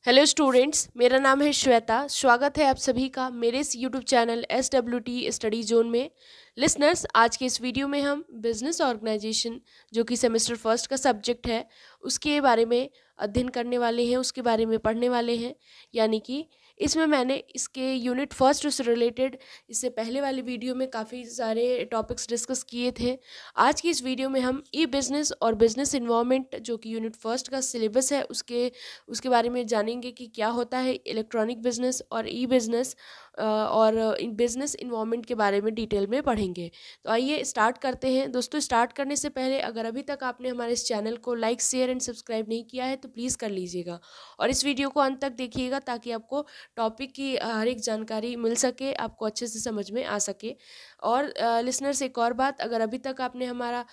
Hello students, मेरा नाम है श्वेता। स्वागत है आप सभी का मेरे इस YouTube channel SWT study zone में। लिसनर्स, आज के इस वीडियो में हम बिजनेस ऑर्गेनाइजेशन जो कि सेमेस्टर फर्स्ट का सब्जेक्ट है उसके बारे में अध्ययन करने वाले हैं, उसके बारे में पढ़ने वाले हैं। यानी कि इसमें मैंने इसके यूनिट फर्स्ट से रिलेटेड इससे पहले वाली वीडियो में काफ़ी सारे टॉपिक्स डिस्कस किए थे। आज की इस वीडियो में हम ई बिज़नेस और बिज़नेस इन्वायरमेंट जो कि यूनिट फर्स्ट का सिलेबस है उसके बारे में जानेंगे कि क्या होता है इलेक्ट्रॉनिक बिजनेस और ई बिज़नेस और इन बिज़नेस इन्वायरमेंट के बारे में डिटेल में पढ़ेंगे। तो आइए स्टार्ट करते हैं। दोस्तों, स्टार्ट करने से पहले अगर अभी तक आपने हमारे इस चैनल को लाइक, शेयर एंड सब्सक्राइब नहीं किया है तो प्लीज़ कर लीजिएगा और इस वीडियो को अंत तक देखिएगा ताकि आपको टॉपिक की हर एक जानकारी मिल सके, आपको अच्छे से समझ में आ सके। और लिसनर्स, एक और बात, अगर अभी तक आपने हमारा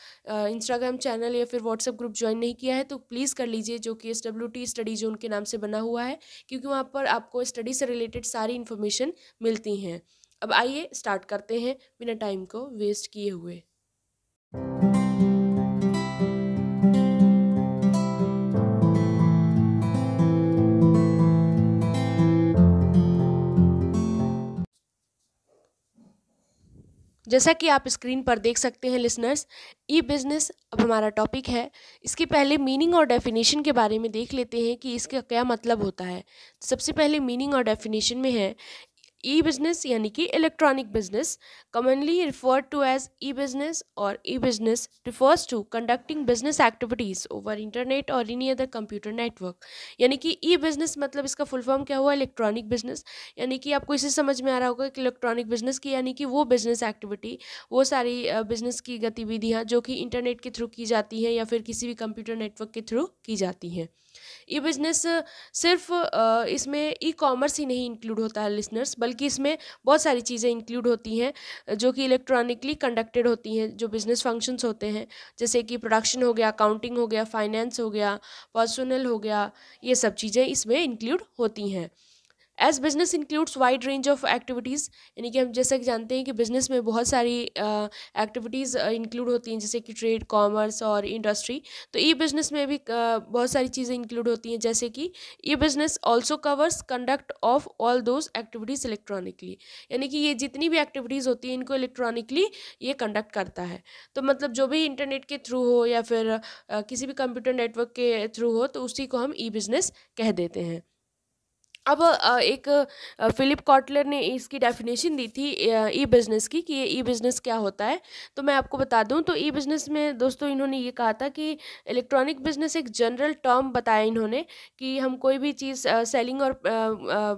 इंस्टाग्राम चैनल या फिर व्हाट्सएप ग्रुप ज्वाइन नहीं किया है तो प्लीज़ कर लीजिए, जो कि SWT स्टडी जोन के नाम से बना हुआ है, क्योंकि वहाँ पर आपको स्टडी से रिलेटेड सारी इन्फॉर्मेशन मिलती हैं। अब आइए स्टार्ट करते हैं बिना टाइम को वेस्ट किए हुए। जैसा कि आप स्क्रीन पर देख सकते हैं लिसनर्स, ई बिज़नेस अब हमारा टॉपिक है। इसके पहले मीनिंग और डेफिनेशन के बारे में देख लेते हैं कि इसका क्या मतलब होता है। सबसे पहले मीनिंग और डेफिनेशन में है ई बिजनेस यानी कि electronic business, commonly referred to as e business और e business refers to conducting business activities over internet और एनी अदर कंप्यूटर नेटवर्क। यानी कि ई बिजनेस मतलब इसका फुल फॉर्म क्या हुआ, इलेक्ट्रॉनिक बिजनेस। यानी कि आपको इसे समझ में आ रहा होगा कि इलेक्ट्रॉनिक बिजनेस की यानी कि वो बिजनेस एक्टिविटी, वो सारी बिजनेस की गतिविधियाँ जो कि इंटरनेट के थ्रू की जाती हैं या फिर किसी भी कंप्यूटर नेटवर्क के थ्रू की जाती हैं। ई बिजनेस सिर्फ इसमें ई कॉमर्स ही नहीं इंक्लूड होता है लिसनर्स, बल्कि इसमें बहुत सारी चीज़ें इंक्लूड होती हैं जो कि इलेक्ट्रॉनिकली कंडक्टेड होती हैं, जो बिजनेस फंक्शंस होते हैं, जैसे कि प्रोडक्शन हो गया, अकाउंटिंग हो गया, फाइनेंस हो गया, पर्सनल हो गया, ये सब चीज़ें इसमें इंक्लूड होती हैं। E-business includes wide range of activities, यानी कि हम जैसा कि जानते हैं कि बिजनेस में बहुत सारी एक्टिविटीज़ इंक्लूड होती हैं, जैसे कि ट्रेड, कॉमर्स और इंडस्ट्री। तो ई बिजनेस में भी बहुत सारी चीज़ें इंक्लूड होती हैं, जैसे कि e business also covers conduct of all those activities electronically. यानी कि ये जितनी भी एक्टिविटीज़ होती हैं इनको इलेक्ट्रॉनिकली ये कंडक्ट करता है। तो मतलब जो भी इंटरनेट के थ्रू हो या फिर किसी भी कंप्यूटर नेटवर्क के थ्रू हो तो उसी को हम ई बिजनेस कह देते हैं। अब एक फिलिप कॉटलर ने इसकी डेफिनेशन दी थी ई बिज़नेस की, कि ये ई बिज़नेस क्या होता है। तो मैं आपको बता दूं, तो ई बिज़नेस में दोस्तों इन्होंने ये कहा था कि इलेक्ट्रॉनिक बिज़नेस एक जनरल टर्म बताया इन्होंने कि हम कोई भी चीज़ सेलिंग और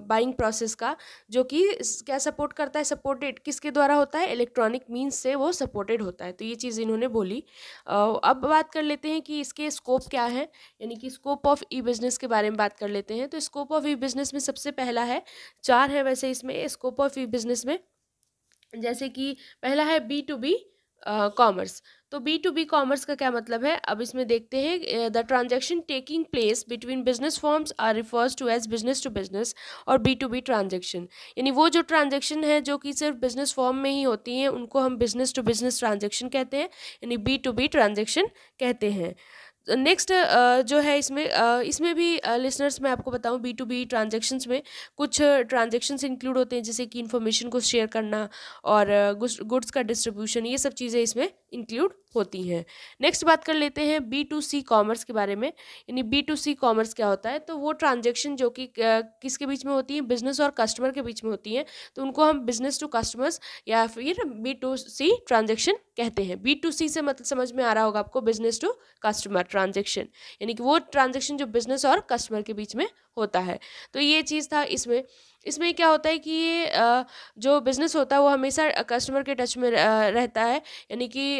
बाइंग प्रोसेस का जो कि क्या सपोर्ट करता है, सपोर्टेड किसके द्वारा होता है, इलेक्ट्रॉनिक मीन्स से वो सपोर्टेड होता है। तो ये चीज़ इन्होंने बोली। अब बात कर लेते हैं कि इसके स्कोप क्या है, यानी कि स्कोप ऑफ ई बिज़नेस के बारे में बात कर लेते हैं। तो स्कोप ऑफ ई बिज़नेस में सबसे पहला है, चार है वैसे इसमें स्कोप ऑफ ई बिज़नेस में, जैसे कि पहला है B2B कॉमर्स। तो B2B कॉमर्स का क्या मतलब है, अब इसमें देखते हैं। The transaction taking place between business forms are refers to as business to business और B2B ट्रांजैक्शन। यानी वो जो ट्रांजैक्शन है जो कि सिर्फ बिजनेस फॉर्म में ही होती हैं उनको हम बिजनेस टू बिजनेस ट्रांजैक्शन कहते हैं, यानी B2B ट्रांजैक्शन कहते हैं। नेक्स्ट जो है इसमें भी लिसनर्स मैं आपको बताऊं, B2B ट्रांजैक्शंस में कुछ ट्रांजैक्शंस इंक्लूड होते हैं, जैसे कि इन्फॉर्मेशन को शेयर करना और गुड्स का डिस्ट्रीब्यूशन, ये सब चीज़ें इसमें इंक्लूड होती हैं। नेक्स्ट बात कर लेते हैं B2C कॉमर्स के बारे में। यानी B2C कॉमर्स क्या होता है, तो वो ट्रांजैक्शन जो कि किसके बीच में होती हैं, बिजनेस और कस्टमर के बीच में होती हैं, तो उनको हम बिजनेस टू कस्टमर्स या फिर B2C ट्रांजैक्शन कहते हैं। B2C से मतलब समझ में आ रहा होगा आपको, बिजनेस टू कस्टमर ट्रांजैक्शन, यानी कि वो ट्रांजैक्शन जो बिजनेस और कस्टमर के बीच में होता है। तो ये चीज़ था इसमें क्या होता है कि ये जो बिज़नेस होता है वो हमेशा कस्टमर के टच में रहता है, यानी कि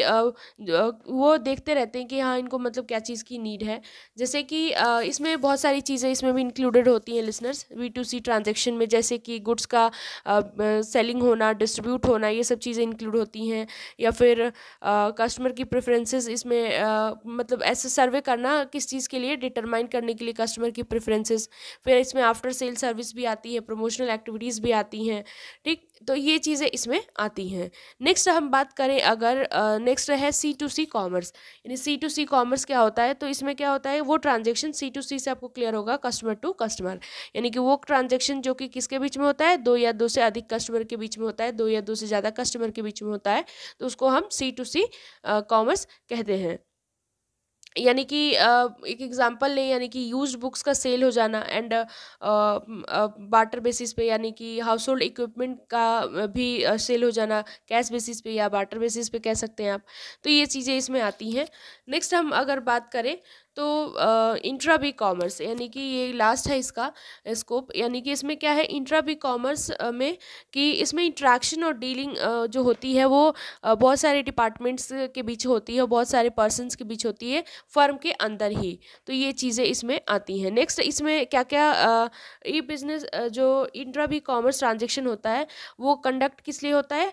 वो देखते रहते हैं कि हाँ इनको मतलब क्या चीज़ की नीड है। जैसे कि इसमें बहुत सारी चीज़ें इसमें भी इंक्लूडेड होती हैं लिसनर्स B2C ट्रांजैक्शन में, जैसे कि गुड्स का सेलिंग होना, डिस्ट्रीब्यूट होना, ये सब चीज़ें इंक्लूड होती हैं। या फिर कस्टमर की प्रेफरेंसेस इसमें मतलब ऐसे सर्वे करना किस चीज़ के लिए, डिटरमाइन करने के लिए कस्टमर की प्रेफरेंसेस। फिर इसमें आफ्टर सेल सर्विस भी आती है, प्रमोशन प्रमोशनल एक्टिविटीज़ भी आती हैं, ठीक। तो ये चीज़ें इसमें आती हैं। नेक्स्ट हम बात करें अगर नेक्स्ट है C2C कॉमर्स। यानी C2C कॉमर्स क्या होता है, तो इसमें क्या होता है, वो ट्रांजेक्शन C2C से आपको क्लियर होगा, कस्टमर टू कस्टमर, यानी कि वो ट्रांजेक्शन जो कि किसके बीच में होता है, दो या दो से अधिक कस्टमर के बीच में होता है, दो या दो से ज़्यादा कस्टमर के बीच में होता है, तो उसको हम C2C कॉमर्स कहते हैं। यानी कि एक एग्जांपल लें, यानी कि यूज्ड बुक्स का सेल हो जाना एंड बार्टर बेसिस पे, यानी कि हाउस होल्ड इक्विपमेंट का भी सेल हो जाना कैश बेसिस पे या बार्टर बेसिस पे कह सकते हैं आप। तो ये चीज़ें इसमें आती हैं। नेक्स्ट हम अगर बात करें तो इंट्रा बी कॉमर्स, यानी कि ये लास्ट है इसका स्कोप। यानी कि इसमें क्या है, इंट्रा बी कॉमर्स में कि इसमें इंट्रैक्शन और डीलिंग जो होती है वो बहुत सारे डिपार्टमेंट्स के बीच होती है, बहुत सारे पर्सनस के बीच होती है, फर्म के अंदर ही। तो ये चीज़ें इसमें आती हैं। नेक्स्ट इसमें क्या क्या ई बिजनेस जो इंट्रा बी कॉमर्स ट्रांजेक्शन होता है वो कंडक्ट किस लिए होता है,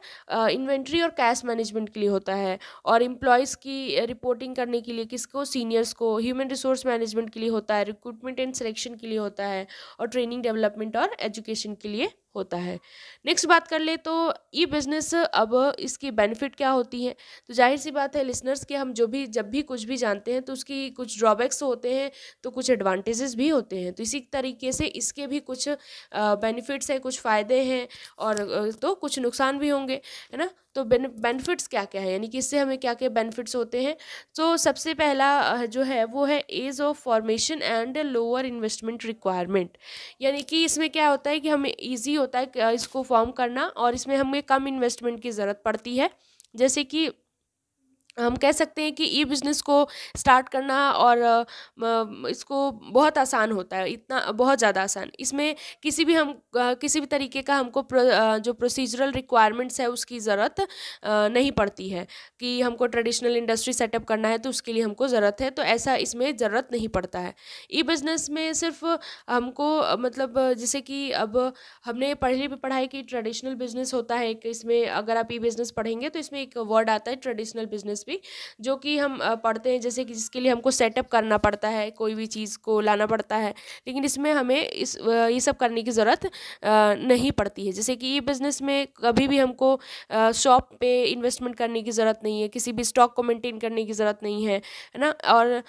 इन्वेंट्री और कैश मैनेजमेंट के लिए होता है, और एम्प्लॉयज़ की रिपोर्टिंग करने के लिए किसको, सीनियर्स को, ह्यूमन रिसोर्स मैनेजमेंट के लिए होता है, रिक्रूटमेंट एंड सिलेक्शन के लिए होता है, और ट्रेनिंग डेवलपमेंट और एजुकेशन के लिए होता है। नेक्स्ट बात कर ले तो ई बिज़नेस, अब इसकी बेनिफिट क्या होती है। तो जाहिर सी बात है लिसनर्स कि हम जब भी कुछ भी जानते हैं तो उसकी कुछ ड्रॉबैक्स होते हैं, तो कुछ एडवांटेजेस भी होते हैं। तो इसी तरीके से इसके भी कुछ बेनिफिट्स हैं, कुछ फ़ायदे हैं, और तो कुछ नुकसान भी होंगे, है ना। तो बेनिफिट्स क्या क्या है, यानी कि इससे हमें क्या क्या बेनिफिट्स होते हैं। तो सबसे पहला जो है वो है ease of formation and lower investment requirement. यानी कि इसमें क्या होता है कि हमें ईजी होता है इसको फॉर्म करना, और इसमें हमें कम इन्वेस्टमेंट की ज़रूरत पड़ती है। जैसे कि हम कह सकते हैं कि ई बिज़नेस को स्टार्ट करना और इसको बहुत आसान होता है, इतना बहुत ज़्यादा आसान। इसमें किसी भी तरीके का हमको जो प्रोसीजरल रिक्वायरमेंट्स है उसकी ज़रूरत नहीं पड़ती है कि हमको ट्रेडिशनल इंडस्ट्री सेटअप करना है तो उसके लिए हमको ज़रूरत है, तो ऐसा इसमें ज़रूरत नहीं पड़ता है। ई बिज़नेस में सिर्फ हमको मतलब जैसे कि अब हमने पहले भी पढ़ा है कि ट्रेडिशनल बिज़नेस होता है कि इसमें अगर आप ई बिज़नेस पढ़ेंगे तो इसमें एक वर्ड आता है ट्रेडिशनल बिज़नेस भी, जो कि हम पढ़ते हैं, जैसे कि जिसके लिए हमको सेटअप करना पड़ता है, कोई भी चीज़ को लाना पड़ता है, लेकिन इसमें हमें ये सब करने की ज़रूरत नहीं पड़ती है। जैसे कि ई बिज़नेस में कभी भी हमको शॉप पे इन्वेस्टमेंट करने की ज़रूरत नहीं है, किसी भी स्टॉक को मेंटेन करने की ज़रूरत नहीं है ना। और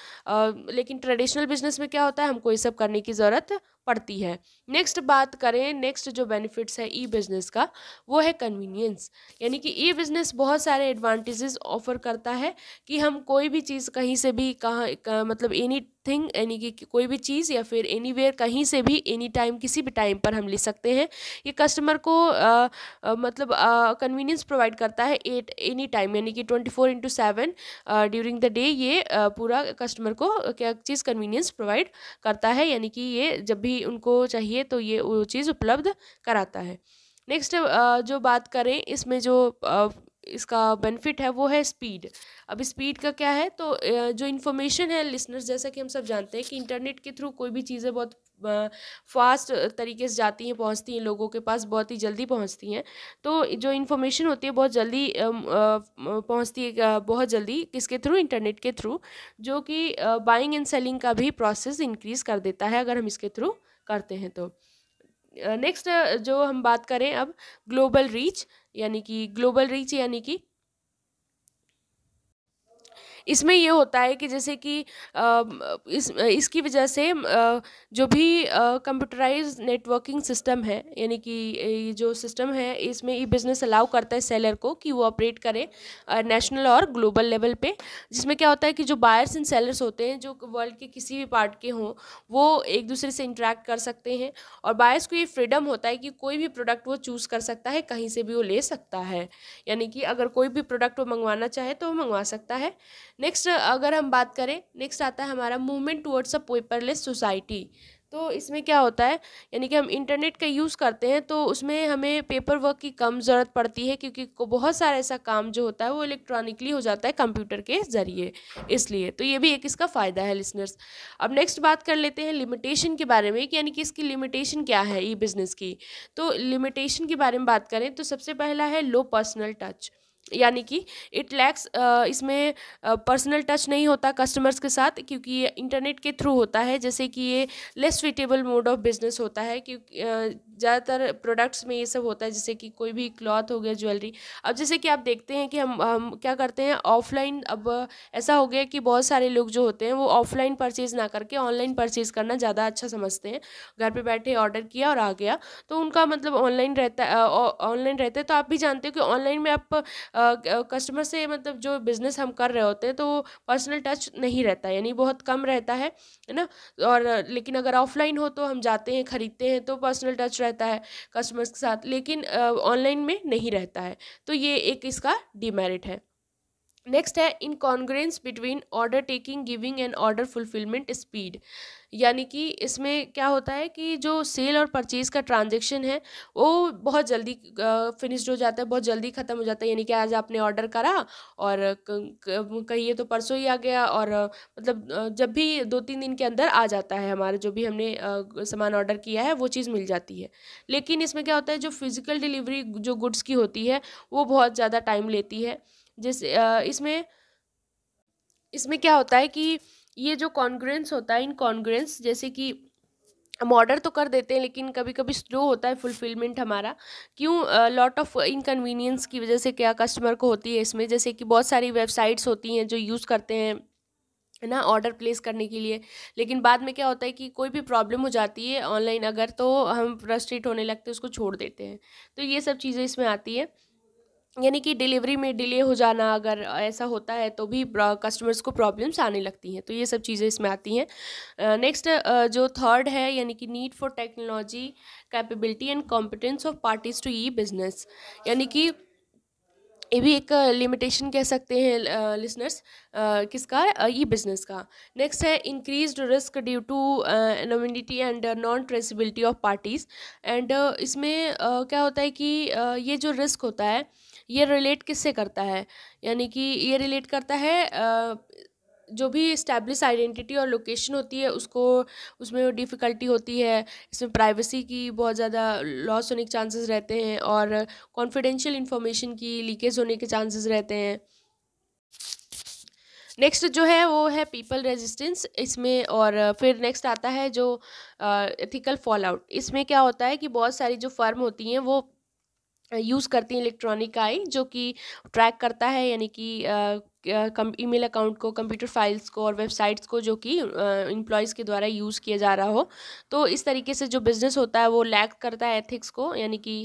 लेकिन ट्रेडिशनल बिज़नेस में क्या होता है, हमको ये सब करने की ज़रूरत पड़ती है। नेक्स्ट बात करें, नेक्स्ट जो बेनिफिट्स है ई बिज़नेस का वो है कन्वीनियंस। यानी कि ई बिज़नेस बहुत सारे एडवांटेजेस ऑफर करता है कि हम कोई भी चीज़ कहीं से भी मतलब एनी थिंग, यानी कि कोई भी चीज़ या फिर एनीवेयर कहीं से भी एनी टाइम किसी भी टाइम पर हम ले सकते हैं। ये कस्टमर को मतलब कन्वीनियंस प्रोवाइड करता है एनी टाइम, यानी कि 24/7 ड्यूरिंग द डे ये पूरा कस्टमर को क्या चीज़ कन्वीनियंस प्रोवाइड करता है, यानी कि ये जब भी उनको चाहिए तो ये वो चीज़ उपलब्ध कराता है। नेक्स्ट जो बात करें इसमें जो इसका बेनिफिट है वो है स्पीड। अब स्पीड का क्या है, तो जो इन्फॉर्मेशन है लिसनर्स, जैसा कि हम सब जानते हैं कि इंटरनेट के थ्रू कोई भी चीज़ें बहुत फास्ट तरीके से जाती हैं, पहुंचती हैं लोगों के पास, बहुत ही जल्दी पहुंचती हैं। तो जो इन्फॉर्मेशन होती है बहुत जल्दी पहुंचती है, बहुत जल्दी किसके थ्रू, इंटरनेट के थ्रू, जो कि बाइंग एंड सेलिंग का भी प्रोसेस इंक्रीज़ कर देता है अगर हम इसके थ्रू करते हैं तो। नेक्स्ट जो हम बात करें अब ग्लोबल रीच, यानी कि इसमें ये होता है कि जैसे कि इसकी वजह से जो भी कंप्यूटराइज नेटवर्किंग सिस्टम है, यानी कि ये जो सिस्टम है इसमें ई बिज़नेस अलाउ करता है सेलर को कि वो ऑपरेट करे नेशनल और ग्लोबल लेवल पे, जिसमें क्या होता है कि जो बायर्स एंड सेलर्स होते हैं जो वर्ल्ड के किसी भी पार्ट के हों वो एक दूसरे से इंटरेक्ट कर सकते हैं, और बायर्स को ये फ्रीडम होता है कि कोई भी प्रोडक्ट वो चूज़ कर सकता है, कहीं से भी वो ले सकता है, यानी कि अगर कोई भी प्रोडक्ट वो मंगवाना चाहे तो वो मंगवा सकता है। नेक्स्ट अगर हम बात करें, नेक्स्ट आता है हमारा movement towards a paperless society. तो इसमें क्या होता है, यानी कि हम इंटरनेट का यूज़ करते हैं तो उसमें हमें पेपर वर्क की कम ज़रूरत पड़ती है, क्योंकि बहुत सारा ऐसा काम जो होता है वो इलेक्ट्रॉनिकली हो जाता है कंप्यूटर के ज़रिए, इसलिए तो ये भी एक इसका फ़ायदा है लिसनर्स। अब नेक्स्ट बात कर लेते हैं लिमिटेशन के बारे में, कि यानी कि इसकी लिमिटेशन क्या है ई बिज़नेस की। तो लिमिटेशन के बारे में बात करें तो सबसे पहला है लो पर्सनल टच। यानी कि इट लैक्स, इसमें पर्सनल टच नहीं होता कस्टमर्स के साथ, क्योंकि ये इंटरनेट के थ्रू होता है। जैसे कि ये less suitable mode of business होता है, क्योंकि ज़्यादातर प्रोडक्ट्स में ये सब होता है, जैसे कि कोई भी क्लॉथ हो गया, ज्वेलरी। अब जैसे कि आप देखते हैं कि हम क्या करते हैं ऑफलाइन, अब ऐसा हो गया कि बहुत सारे लोग जो होते हैं वो ऑफलाइन परचेज़ ना करके ऑनलाइन परचेज़ करना ज़्यादा अच्छा समझते हैं। घर पे बैठे ऑर्डर किया और आ गया, तो उनका मतलब ऑनलाइन रहता है, ऑनलाइन रहता है। तो आप भी जानते हो कि ऑनलाइन में आप कस्टमर से मतलब जो बिज़नेस हम कर रहे होते हैं तो पर्सनल टच नहीं रहता है, यानी बहुत कम रहता है ना। और लेकिन अगर ऑफलाइन हो तो हम जाते हैं, ख़रीदते हैं, तो पर्सनल टच रहता है कस्टमर्स के साथ, लेकिन ऑनलाइन में नहीं रहता है। तो ये एक इसका डिमेरिट है। नेक्स्ट है incongruence between order taking, giving and order fulfilment speed. यानी कि इसमें क्या होता है कि जो सेल और परचेज़ का ट्रांजैक्शन है वो बहुत जल्दी फिनिश्ड हो जाता है, बहुत जल्दी ख़त्म हो जाता है। यानी कि आज आपने ऑर्डर करा और कहिए तो परसों ही आ गया, और मतलब जब भी 2-3 दिन के अंदर आ जाता है हमारा जो भी हमने सामान ऑर्डर किया है वो चीज़ मिल जाती है। लेकिन इसमें क्या होता है, जो फिज़िकल डिलीवरी जो गुड्स की होती है वो बहुत ज़्यादा टाइम लेती है। जैसे इसमें क्या होता है कि ये जो कॉन्ग्रुएंस होता है, इनकॉन्ग्रुएंस, जैसे कि हम ऑर्डर तो कर देते हैं लेकिन कभी कभी स्लो होता है फुलफिलमेंट हमारा। क्यों? लॉट ऑफ इनकन्वीनियंस की वजह से क्या कस्टमर को होती है इसमें। जैसे कि बहुत सारी वेबसाइट्स होती हैं जो यूज़ करते हैं, है ना, ऑर्डर प्लेस करने के लिए। लेकिन बाद में क्या होता है कि कोई भी प्रॉब्लम हो जाती है ऑनलाइन अगर, तो हम फ्रस्ट्रेट होने लगते हैं, उसको छोड़ देते हैं। तो ये सब चीज़ें इसमें आती है। यानी कि डिलीवरी में डिले हो जाना अगर ऐसा होता है तो भी कस्टमर्स को प्रॉब्लम्स आने लगती हैं। तो ये सब चीज़ें इसमें आती हैं। नेक्स्ट जो थर्ड है, यानी कि need for technology capability and competence of parties to E business. यानी कि ये भी एक लिमिटेशन कह सकते हैं लिसनर्स, किसका? ई बिज़नेस का। नेक्स्ट है increased risk due to anonymity and non traceability of parties. And इसमें क्या होता है कि ये जो रिस्क होता है ये रिलेट किससे करता है? यानी कि ये रिलेट करता है जो भी इस्टेब्लिश आइडेंटिटी और लोकेशन होती है उसको, उसमें डिफ़िकल्टी होती है। इसमें प्राइवेसी की बहुत ज़्यादा लॉस होने के चांसेस रहते हैं, और कॉन्फिडेंशियल इंफॉर्मेशन की लीकेज होने के चांसेस रहते हैं। नेक्स्ट जो है वो है पीपल रेजिस्टेंस इसमें। और फिर नेक्स्ट आता है जो एथिकल फॉल आउट। इसमें क्या होता है कि बहुत सारी जो फर्म होती हैं वो यूज़ करती हैं इलेक्ट्रॉनिक आई, जो कि ट्रैक करता है, यानी कि ईमेल अकाउंट को, कंप्यूटर फाइल्स को और वेबसाइट्स को, जो कि एम्प्लॉयज़ के द्वारा यूज़ किया जा रहा हो। तो इस तरीके से जो बिज़नेस होता है वो लैक करता है एथिक्स को, यानी कि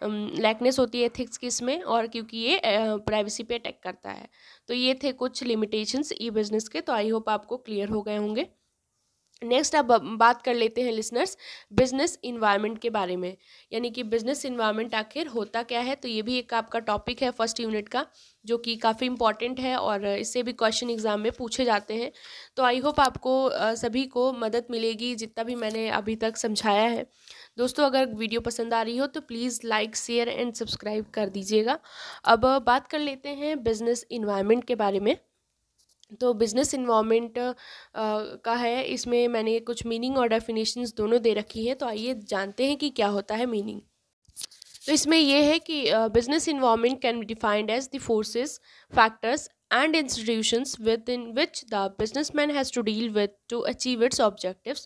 लैकनेस होती है एथिक्स की इसमें, और क्योंकि ये प्राइवेसी पे अटैक करता है। तो ये थे कुछ लिमिटेशंस ई बिज़नेस के। तो आई होप आपको क्लियर हो गए होंगे। नेक्स्ट अब बात कर लेते हैं लिसनर्स बिजनेस इन्वायरमेंट के बारे में। यानी कि बिजनेस इन्वायरमेंट आखिर होता क्या है। तो ये भी एक आपका टॉपिक है फर्स्ट यूनिट का, जो कि काफ़ी इंपॉर्टेंट है और इससे भी क्वेश्चन एग्जाम में पूछे जाते हैं। तो आई होप आपको सभी को मदद मिलेगी जितना भी मैंने अभी तक समझाया है। दोस्तों, अगर वीडियो पसंद आ रही हो तो please like, share and subscribe कर दीजिएगा। अब बात कर लेते हैं बिजनेस इन्वायरमेंट के बारे में। तो बिज़नेस इन्वायरमेंट का है, इसमें मैंने कुछ मीनिंग और डेफिनेशंस दोनों दे रखी हैं। तो आइए जानते हैं कि क्या होता है मीनिंग। तो इसमें यह है कि business environment can be defined as the forces, factors and institutions within which the businessman has to deal with to achieve its objectives।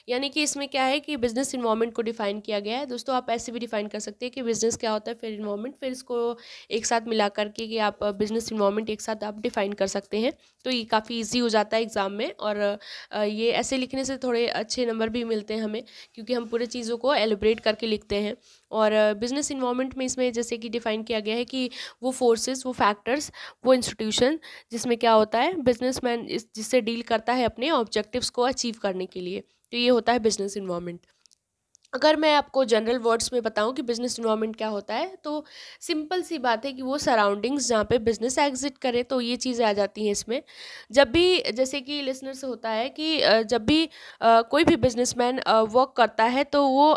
यानी कि इसमें क्या है कि बिजनेस इन्वायरमेंट को डिफाइन किया गया है। दोस्तों, आप ऐसे भी डिफाइन कर सकते हैं कि बिजनेस क्या होता है, फिर इन्वायरमेंट, फिर इसको एक साथ मिला करके कि आप बिजनेस इन्वायरमेंट एक साथ आप डिफाइन कर सकते हैं। तो ये काफ़ी ईजी हो जाता है एग्ज़ाम में, और ये ऐसे लिखने से थोड़े अच्छे नंबर भी मिलते हैं हमें, क्योंकि हम पूरे चीज़ों को एलिब्रेट करके लिखते हैं। और बिजनेस इन्वायरमेंट में इसमें जैसे कि डिफाइन किया गया है कि वो फोर्सेस, वो फैक्टर्स, वो इंस्टीट्यूशन जिसमें क्या होता है बिजनेसमैन जिससे डील करता है अपने ऑब्जेक्टिव्स को अचीव करने के लिए। तो ये होता है बिजनेस इन्वायरमेंट। अगर मैं आपको जनरल वर्ड्स में बताऊं कि बिज़नेस इन्वायरमेंट क्या होता है, तो सिंपल सी बात है कि वो सराउंडिंग्स जहाँ पे बिज़नेस एग्जिट करे, तो ये चीज़ें आ जाती हैं इसमें। जब भी जैसे कि लिसनर्स होता है कि जब भी कोई भी बिजनेसमैन वर्क करता है तो वो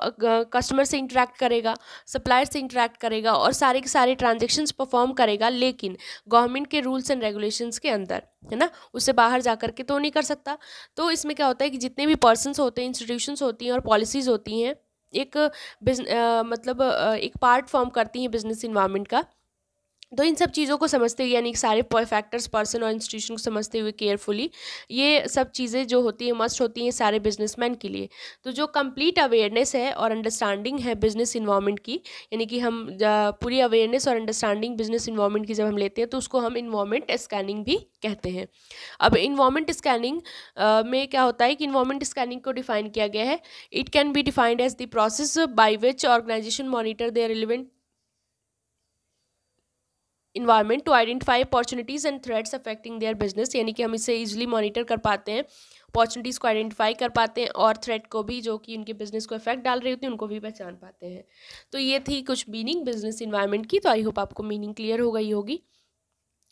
कस्टमर से इंटरेक्ट करेगा, सप्लायर से इंटरेक्ट करेगा और सारे के सारे ट्रांजेक्शन्स परफॉर्म करेगा, लेकिन गवर्नमेंट के रूल्स एंड रेगुलेशंस के अंदर, है ना, उससे बाहर जा कर के तो नहीं कर सकता। तो इसमें क्या होता है कि जितने भी पर्सन्स होते हैं, इंस्टीट्यूशंस होती हैं और पॉलिसीज़ होती हैं, एक मतलब एक पार्ट फॉर्म करती हैं बिजनेस इन्वायरमेंट का। तो इन सब चीज़ों को समझते हुए, यानी कि सारे फैक्टर्स, पर्सन और इंस्टीट्यूशन को समझते हुए केयरफुली, ये सब चीज़ें जो होती हैं मस्ट होती हैं सारे बिजनेसमैन के लिए। तो जो कंप्लीट अवेयरनेस है और अंडरस्टैंडिंग है बिजनेस इन्वायरमेंट की, यानी कि हम पूरी अवेयरनेस और अंडरस्टैंडिंग बिजनेस इन्वायरमेंट की जब हम लेते हैं तो उसको हम इन्वायरमेंट स्कैनिंग भी कहते हैं। अब इन्वायरमेंट स्कैनिंग में क्या होता है कि इन्वायरमेंट स्कैनिंग को डिफाइन किया गया है, it can be defined as the process by which organization monitor their relevant environment to identify opportunities and threats affecting their business, यानी कि हम इसे इजीली मॉनिटर कर पाते हैं, अपॉर्चुनिटीज़ को आइडेंटिफाई कर पाते हैं और थ्रेट को भी, जो कि उनके बिजनेस को इफेक्ट डाल रही होती है, उनको भी पहचान पाते हैं। तो ये थी कुछ मीनिंग बिजनेस इन्वायरमेंट की। तो आई होप आपको मीनिंग क्लियर हो गई होगी।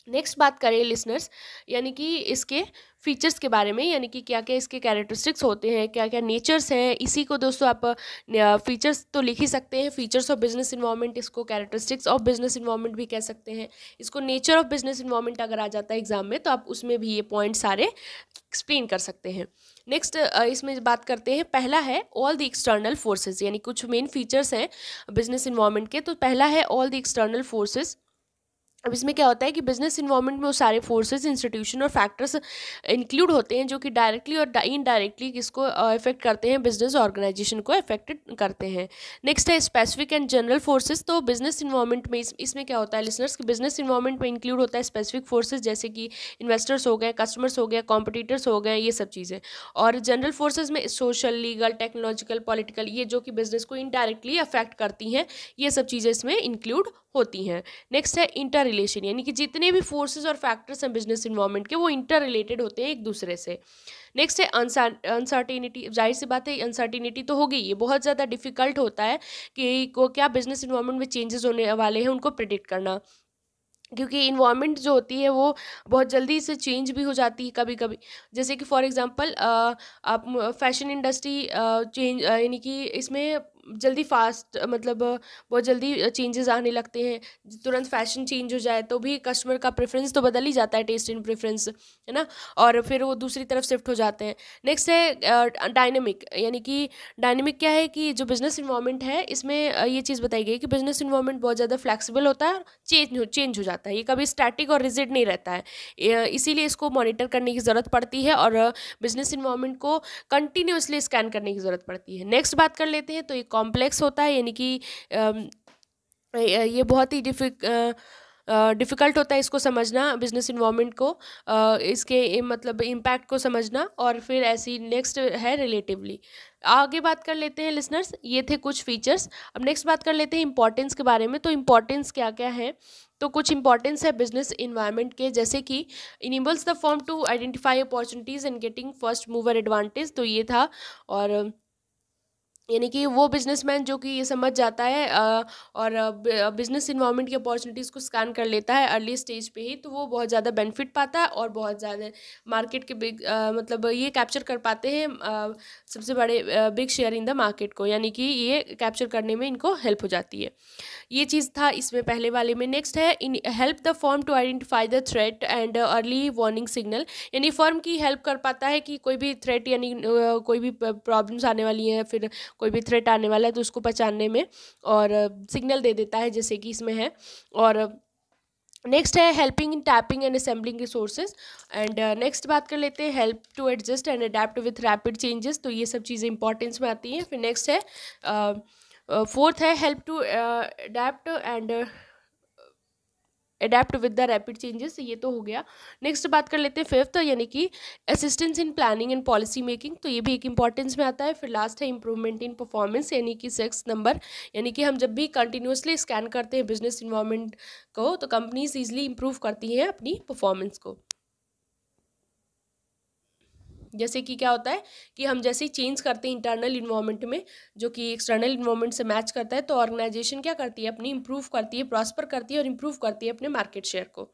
नेक्स्ट बात करें लिसनर्स, यानी कि इसके फीचर्स के बारे में, यानी कि क्या क्या इसके कैरेक्टरिस्टिक्स होते हैं, क्या क्या नेचर्स हैं। इसी को दोस्तों आप फीचर्स तो लिख ही सकते हैं, फीचर्स ऑफ बिजनेस इन्वायरमेंट, इसको कैरेक्टरिस्टिक्स ऑफ बिजनेस इन्वायरमेंट भी कह सकते हैं। इसको नेचर ऑफ बिजनेस इन्वायरमेंट अगर आ जाता है एग्जाम में तो आप उसमें भी ये पॉइंट सारे एक्सप्लेन कर सकते हैं। नेक्स्ट इसमें बात करते हैं, पहला है ऑल द एक्सटर्नल फोर्सेज, यानी कुछ मेन फीचर्स हैं बिजनेस इन्वायरमेंट के। तो पहला है ऑल द एक्सटर्नल फोर्सेज। अब इसमें क्या होता है कि बिजनेस इन्वायरमेंट में वो सारे फोर्सेस, इंस्टीट्यूशन और फैक्टर्स इंक्लूड होते हैं जो कि डायरेक्टली और इनडायरेक्टली किसको इफेक्ट करते हैं, बिजनेस ऑर्गेनाइजेशन को इफेक्टेड करते हैं। नेक्स्ट है स्पेसिफिक एंड जनरल फोर्सेस। तो बिजनेस इन्वायरमेंट में इसमें क्या होता है लिसनर्स, कि बिजनेस इन्वायरमेंट में इंक्लूड होता है स्पेसिफिक फोर्सेज, जैसे कि इन्वेस्टर्स हो गए, कस्टमर्स हो गए, कॉम्पिटिटर्स हो गए, ये सब चीज़ें। और जनरल फोर्सेज में सोशल, लीगल, टेक्नोलॉजिकल, पॉलिटिकल, ये जो कि बिजनेस को इनडायरेक्टली अफेक्ट करती हैं, ये सब चीज़ें इसमें इंक्लूड होती हैं। नेक्स्ट है इंटर रिलेशन, यानी कि जितने भी फोर्सेस और फैक्टर्स हैं बिजनेस इन्वायरमेंट के, वो इंटर रिलेटेड होते हैं एक दूसरे से। नेक्स्ट है अनसर्टेनिटी। जाहिर सी बात है अनसर्टेनिटी तो होगी, ये बहुत ज़्यादा डिफिकल्ट होता है कि को क्या बिजनेस इन्वायरमेंट में चेंजेस होने वाले हैं उनको प्रिडिक्ट करना, क्योंकि इन्वायरमेंट जो होती है वो बहुत जल्दी से चेंज भी हो जाती है कभी कभी। जैसे कि फॉर एग्जांपल आप फैशन इंडस्ट्री चेंज, यानी कि इसमें जल्दी फास्ट, मतलब बहुत जल्दी चेंजेस आने लगते हैं। तुरंत फैशन चेंज हो जाए तो भी कस्टमर का प्रेफरेंस तो बदल ही जाता है, टेस्ट एंड प्रेफरेंस, है ना, और फिर वो दूसरी तरफ शिफ्ट हो जाते हैं। नेक्स्ट है डायनेमिक, यानी कि डायनेमिक क्या है कि जो बिजनेस इन्वायरमेंट है इसमें ये चीज़ बताई गई कि बिजनेस इन्वायरमेंट बहुत ज़्यादा फ्लैक्सीबल होता है और चेंज हो जाता है, ये कभी स्टैटिक और रिजिड नहीं रहता है। इसीलिए इसको मॉनिटर करने की ज़रूरत पड़ती है और बिजनेस इन्वायरमेंट को कंटिन्यूसली स्कैन करने की ज़रूरत पड़ती है। नेक्स्ट बात कर लेते हैं, तो ये कॉम्प्लेक्स होता है, यानी कि ये बहुत ही डिफ़िकल्ट होता है इसको समझना, बिजनेस इन्वायरमेंट को, इसके मतलब इम्पैक्ट को समझना। और फिर ऐसी नेक्स्ट है रिलेटिवली। आगे बात कर लेते हैं लिसनर्स, ये थे कुछ फीचर्स। अब नेक्स्ट बात कर लेते हैं इंपॉर्टेंस के बारे में। तो इंपॉर्टेंस क्या क्या है, तो कुछ इंपॉर्टेंस है बिजनेस इन्वायरमेंट के, जैसे कि enables the firm to identify opportunities and getting first mover advantage, तो ये था। और यानी कि वो बिजनेसमैन जो कि ये समझ जाता है और बिजनेस इन्वायरमेंट की अपॉर्चुनिटीज़ को स्कैन कर लेता है अर्ली स्टेज पे ही, तो वो बहुत ज़्यादा बेनिफिट पाता है और बहुत ज़्यादा मार्केट के बिग मतलब ये कैप्चर कर पाते हैं सबसे बड़े big share in the market को, यानी कि ये कैप्चर करने में इनको हेल्प हो जाती है। ये चीज़ था इसमें पहले वाले में। नेक्स्ट है in help the firm to identify the threat and early warning signal, यानी फर्म की हेल्प कर पाता है कि कोई भी थ्रेट, यानी कोई भी प्रॉब्लम्स आने वाली हैं, फिर कोई भी थ्रेट आने वाला है तो उसको पहचानने में और सिग्नल दे देता है, जैसे कि इसमें है। और नेक्स्ट है helping in tapping and assembling resources. And next बात कर लेते हैं help to adjust and adapt with rapid changes, तो ये सब चीज़ें इंपॉर्टेंस में आती हैं। फिर नेक्स्ट है फोर्थ है help to adapt with the rapid changes, ये तो हो गया। नेक्स्ट बात कर लेते हैं फिफ्थ, यानी कि assistance in planning and policy making, तो ये भी एक इंपॉर्टेंस में आता है। फिर लास्ट है इंप्रूवमेंट इन परफॉर्मेंस, यानी कि 6 नंबर, यानी कि हम जब भी कंटिन्यूसली स्कैन करते हैं बिजनेस इन्वायरमेंट को तो कंपनीज ईजिली इंप्रूव करती हैं अपनी परफॉर्मेंस को। जैसे कि क्या होता है कि हम जैसे ही चेंज करते हैं इंटरनल इन्वायरमेंट में जो कि एक्सटर्नल इन्वायरमेंट से मैच करता है, तो ऑर्गेनाइजेशन क्या करती है, अपनी इंप्रूव करती है, प्रॉस्पर करती है और इंप्रूव करती है अपने मार्केट शेयर को।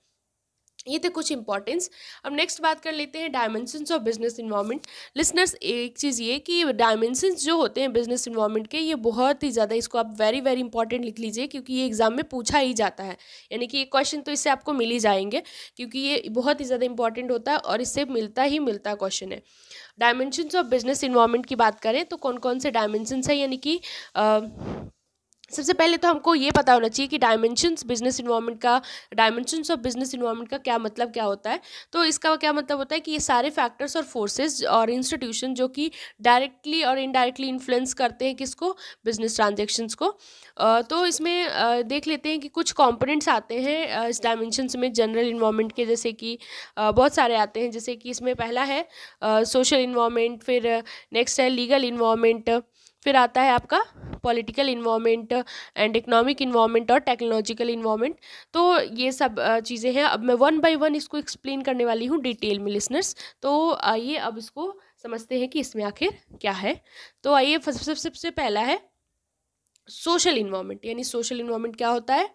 ये थे कुछ इंपॉर्टेंस। अब नेक्स्ट बात कर लेते हैं dimensions of business environment. Listeners, एक चीज़ ये कि डायमेंशंस जो होते हैं बिजनेस इन्वायरमेंट के, ये बहुत ही ज़्यादा, इसको आप वेरी वेरी इंपॉर्टेंट लिख लीजिए क्योंकि ये एग्जाम में पूछा ही जाता है, यानी कि ये क्वेश्चन तो इससे आपको मिल ही जाएंगे क्योंकि ये बहुत ही ज़्यादा इंपॉर्टेंट होता है और इससे मिलता ही मिलता क्वेश्चन है। डायमेंशंस ऑफ बिजनेस इन्वायरमेंट की बात करें तो कौन कौन से डायमेंशंस है, यानी कि सबसे पहले तो हमको ये पता होना चाहिए कि डायमेंशंस ऑफ बिजनेस इन्वायरमेंट का क्या मतलब क्या होता है। तो इसका क्या मतलब होता है कि ये सारे फैक्टर्स और फोर्सेस और इंस्टीट्यूशन जो कि डायरेक्टली और इनडायरेक्टली इन्फ्लुएंस करते हैं किसको, बिजनेस ट्रांजेक्शन्स को। तो इसमें देख लेते हैं कि कुछ कंपोनेंट्स आते हैं इस डायमेंशंस में जनरल इन्वायरमेंट के, जैसे कि बहुत सारे आते हैं। जैसे कि इसमें पहला है सोशल इन्वायरमेंट, फिर नेक्स्ट है लीगल इन्वायरमेंट, फिर आता है आपका political environment and economic environment और टेक्नोलॉजिकल इन्वायरमेंट। तो ये सब चीज़ें हैं। अब मैं वन बाय वन इसको एक्सप्लेन करने वाली हूँ डिटेल में लिसनर्स। तो आइए अब इसको समझते हैं कि इसमें आखिर क्या है। तो आइए सबसे पहला है सोशल इन्वायरमेंट, यानी सोशल इन्वायरमेंट क्या होता है।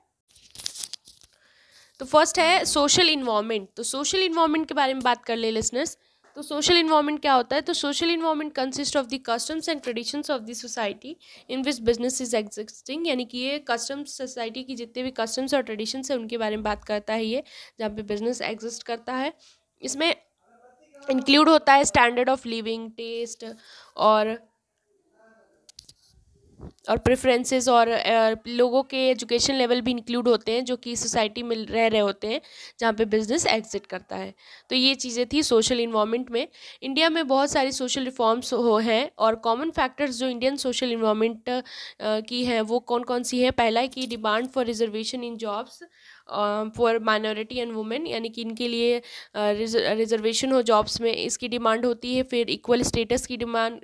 तो फर्स्ट है सोशल इन्वायरमेंट। तो सोशल इन्वायरमेंट के बारे में बात कर ले लिसनर्स। तो सोशल इन्वायरमेंट क्या होता है। तो social environment consist of the customs and traditions of the society in which business is existing, यानी कि ये कस्टम्स, सोसाइटी की जितने भी कस्टम्स और ट्रेडिशंस है उनके बारे में बात करता है ये, जहाँ पे बिजनेस एग्जिस्ट करता है। इसमें इंक्लूड होता है स्टैंडर्ड ऑफ लिविंग, टेस्ट और प्रेफरेंसेस और लोगों के एजुकेशन लेवल भी इंक्लूड होते हैं जो कि सोसाइटी में रह रहे होते हैं जहाँ पे बिजनेस एग्जिट करता है। तो ये चीज़ें थी सोशल इन्वायरमेंट में। इंडिया में बहुत सारी सोशल रिफॉर्म्स हैं और कॉमन फैक्टर्स जो इंडियन सोशल इन्वायरमेंट की हैं वो कौन कौन सी हैं। पहला है कि demand for reservation in jobs for minority and women, यानी कि इनके लिए रिजर्वेशन हो जॉब्स में, इसकी डिमांड होती है। फिर इक्वल स्टेटस की डिमांड,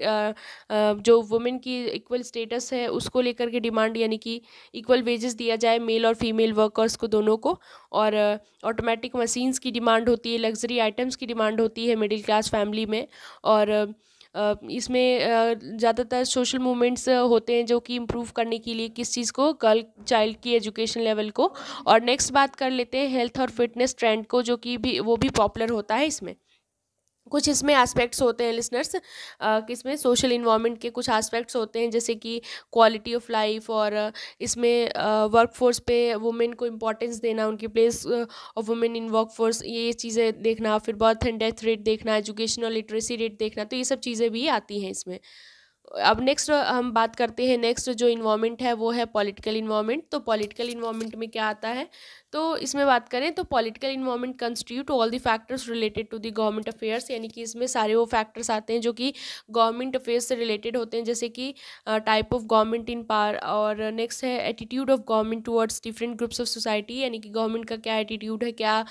जो वुमेन की इक्वल स्टेटस है उसको लेकर के डिमांड, यानी कि इक्वल वेजेस दिया जाए मेल और फीमेल वर्कर्स को दोनों को। और ऑटोमेटिक मशीन्स की डिमांड होती है, लग्जरी आइटम्स की डिमांड होती है मिडिल क्लास फैमिली में। और इसमें ज़्यादातर सोशल मूवमेंट्स होते हैं जो कि इम्प्रूव करने के लिए किस चीज़ को, गर्ल चाइल्ड की एजुकेशन लेवल को। और नेक्स्ट बात कर लेते हैं हेल्थ और फिटनेस ट्रेंड को, जो कि भी वो भी पॉपुलर होता है इसमें। कुछ इसमें एस्पेक्ट्स होते हैं लिसनर्स, इसमें सोशल इन्वायरमेंट के कुछ एस्पेक्ट्स होते हैं जैसे कि क्वालिटी ऑफ लाइफ, और इसमें वर्कफोर्स पे वुमेन को इम्पोर्टेंस देना, उनकी place of women in workforce, ये चीज़ें देखना। फिर बर्थ एंड डेथ रेट देखना, एजुकेशन और लिटरेसी रेट देखना। तो ये सब चीज़ें भी आती हैं इसमें। अब नेक्स्ट हम बात करते हैं, नेक्स्ट जो इन्वायरमेंट है वो है पॉलिटिकल इन्वायरमेंट। तो पॉलिटिकल इन्वायरमेंट में क्या आता है, तो इसमें बात करें तो political environment constitute all the factors related to the government affairs, यानी कि इसमें सारे वो फैक्टर्स आते हैं जो कि गवर्नमेंट अफेयर्स से रिलेटेड होते हैं, जैसे कि type of government in power. और नेक्स्ट है attitude of government towards different groups of society, यानी कि गवर्नमेंट का क्या एटीट्यूड है, क्या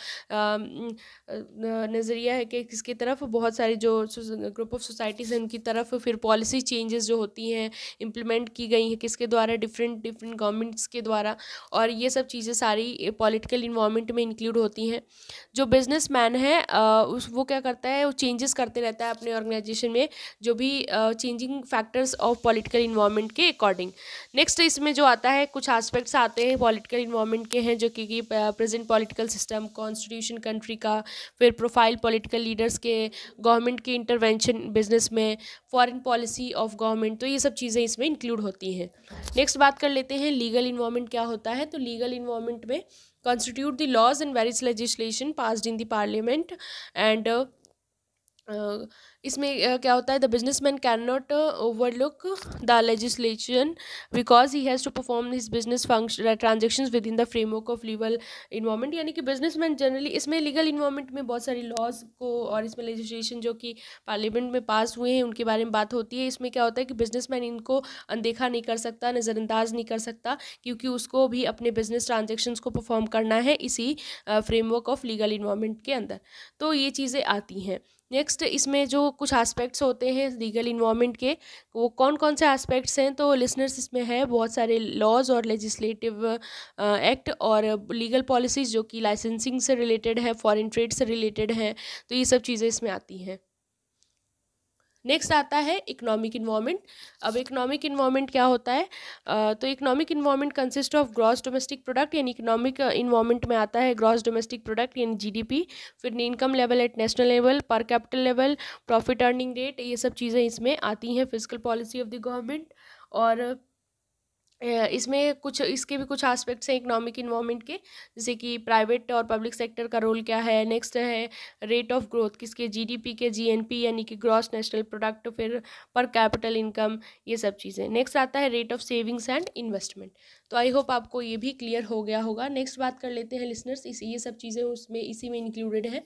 नज़रिया है कि किसकी तरफ, बहुत सारी जो ग्रुप ऑफ सोसाइटीज़ हैं उनकी तरफ। फिर पॉलिसी चेंजेस जो होती हैं इम्प्लीमेंट की गई हैं किसके द्वारा, डिफरेंट गवर्नमेंट्स के द्वारा। और ये सब चीज़ें सारी पॉलिटिकल इन्वायरमेंट में इंक्लूड होती हैं। जो बिजनेसमैन है वो क्या करता है, वो चेंजेस करते रहता है अपने ऑर्गेनाइजेशन में, जो भी changing factors of political environment के अकॉर्डिंग। नेक्स्ट इसमें जो आता है कुछ एस्पेक्ट्स आते हैं पॉलिटिकल इन्वायरमेंट के हैं, जो कि present political system, constitution country का, फिर प्रोफाइल पॉलिटिकल लीडर्स के, गवर्नमेंट के इंटरवेंशन बिजनेस में, फॉरेन पॉलिसी ऑफ गवर्नमेंट। तो ये सब चीज़ें इसमें इंक्लूड होती हैं। नेक्स्ट बात कर लेते हैं लीगल इन्वायरमेंट क्या होता है। तो लीगल इन्वायरमेंट में constitute the laws and various legislation passed in the parliament and इसमें क्या होता है, the businessman can not overlook the legislation because he has to perform his business function transactions within the framework of legal environment, यानी कि businessman generally इसमें legal environment में बहुत सारी लॉज को और इसमें लेजिस्लेशन जो कि पार्लियामेंट में पास हुए हैं उनके बारे में बात होती है। इसमें क्या होता है कि बिजनेसमैन इनको अनदेखा नहीं कर सकता, नज़रअंदाज नहीं कर सकता, क्योंकि उसको भी अपने बिजनेस ट्रांजेक्शन्स को परफॉर्म करना है इसी फ्रेमवर्क ऑफ लीगल इन्वायरमेंट के अंदर। तो ये चीज़ें आती हैं। नेक्स्ट इसमें जो कुछ एस्पेक्ट्स होते हैं लीगल इन्वायरमेंट के, वो कौन कौन से एस्पेक्ट्स हैं, तो लिसनर्स इसमें है बहुत सारे लॉज और लेजिस्लेटिव एक्ट और लीगल पॉलिसीज़ जो कि लाइसेंसिंग से रिलेटेड है, फॉरेन ट्रेड से रिलेटेड है। तो ये सब चीज़ें इसमें आती हैं। नेक्स्ट आता है इकोनॉमिक इन्वायरमेंट। अब इकोनॉमिक इन्वायरमेंट क्या होता है, तो economic environment consist of gross domestic product, यानी इकोनॉमिक इन्वायरमेंट में आता है ग्रॉस डोमेस्टिक प्रोडक्ट यानी जीडीपी, फिर income level at national level, per capital level, profit earning rate, ये सब चीज़ें इसमें आती हैं, physical policy of the government. और इसमें कुछ इसके भी कुछ एस्पेक्ट्स हैं इकोनॉमिक इन्वायरमेंट के, जैसे कि प्राइवेट और पब्लिक सेक्टर का रोल क्या है। नेक्स्ट है रेट ऑफ ग्रोथ, किसके, जीडीपी के, जीएनपी यानी कि ग्रॉस नेशनल प्रोडक्ट, फिर पर कैपिटल इनकम, ये सब चीज़ें। नेक्स्ट आता है rate of savings and investment. तो आई होप आपको ये भी क्लियर हो गया होगा। नेक्स्ट बात कर लेते हैं लिसनर्स, ये सब चीज़ें उसमें इसी में इंक्लूडेड है।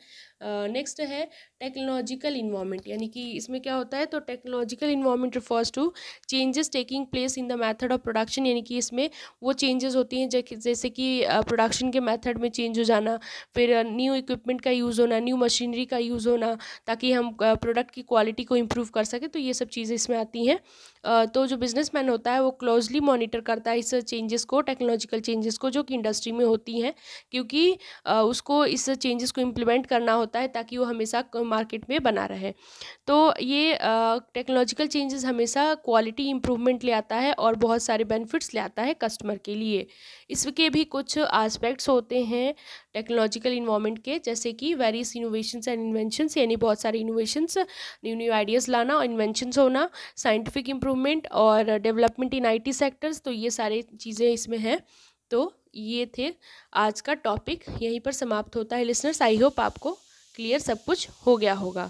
नेक्स्ट है टेक्नोलॉजिकल इन्वायरमेंट, यानी कि इसमें क्या होता है, तो technological environment refers to changes taking place in the method of production, यानी कि इसमें वो चेंजेस होती हैं जैसे कि प्रोडक्शन के मेथड में चेंज हो जाना, फिर न्यू इक्विपमेंट का यूज़ होना, न्यू मशीनरी का यूज़ होना, ताकि हम प्रोडक्ट की क्वालिटी को इम्प्रूव कर सकें। तो ये सब चीज़ें इसमें आती हैं। तो जो बिजनेसमैन होता है वो क्लोजली मॉनिटर करता है इस चेंजेस को, टेक्नोलॉजिकल चेंजेस को जो कि इंडस्ट्री में होती हैं, क्योंकि उसको इस चेंजेस को इम्प्लीमेंट करना होता है ताकि वो हमेशा मार्केट में बना रहे। तो ये टेक्नोलॉजिकल चेंजेस हमेशा क्वालिटी इम्प्रूवमेंट ले आता है और बहुत सारे बेनिफिट्स ले आता है कस्टमर के लिए। इसके भी कुछ एस्पेक्ट्स होते हैं टेक्नोलॉजिकल इन्वायरमेंट के, जैसे कि वेरियस इनोवेशंस एंड इन्वेंशंस, यानी बहुत सारे इनोवेशंस, न्यू न्यू आइडियाज़ लाना और इन्वेंशंस होना, साइंटिफिक इम्प्रूवमेंट और डेवलपमेंट इन आईटी सेक्टर्स। तो ये सारी चीज़ें इसमें हैं। तो ये थे आज का टॉपिक, यहीं पर समाप्त होता है लिसनर्स। आई होप आपको क्लियर सब कुछ हो गया होगा।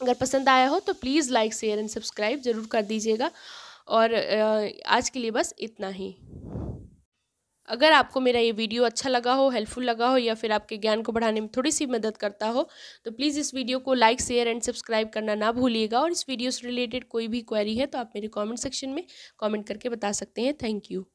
अगर पसंद आया हो तो please like, share and subscribe ज़रूर कर दीजिएगा। और आज के लिए बस इतना ही। अगर आपको मेरा ये वीडियो अच्छा लगा हो, हेल्पफुल लगा हो, या फिर आपके ज्ञान को बढ़ाने में थोड़ी सी मदद करता हो, तो प्लीज़ इस वीडियो को लाइक, शेयर एंड सब्सक्राइब करना ना भूलिएगा। और इस वीडियो से रिलेटेड कोई भी क्वेरी है तो आप मेरे कमेंट सेक्शन में कमेंट करके बता सकते हैं। Thank you.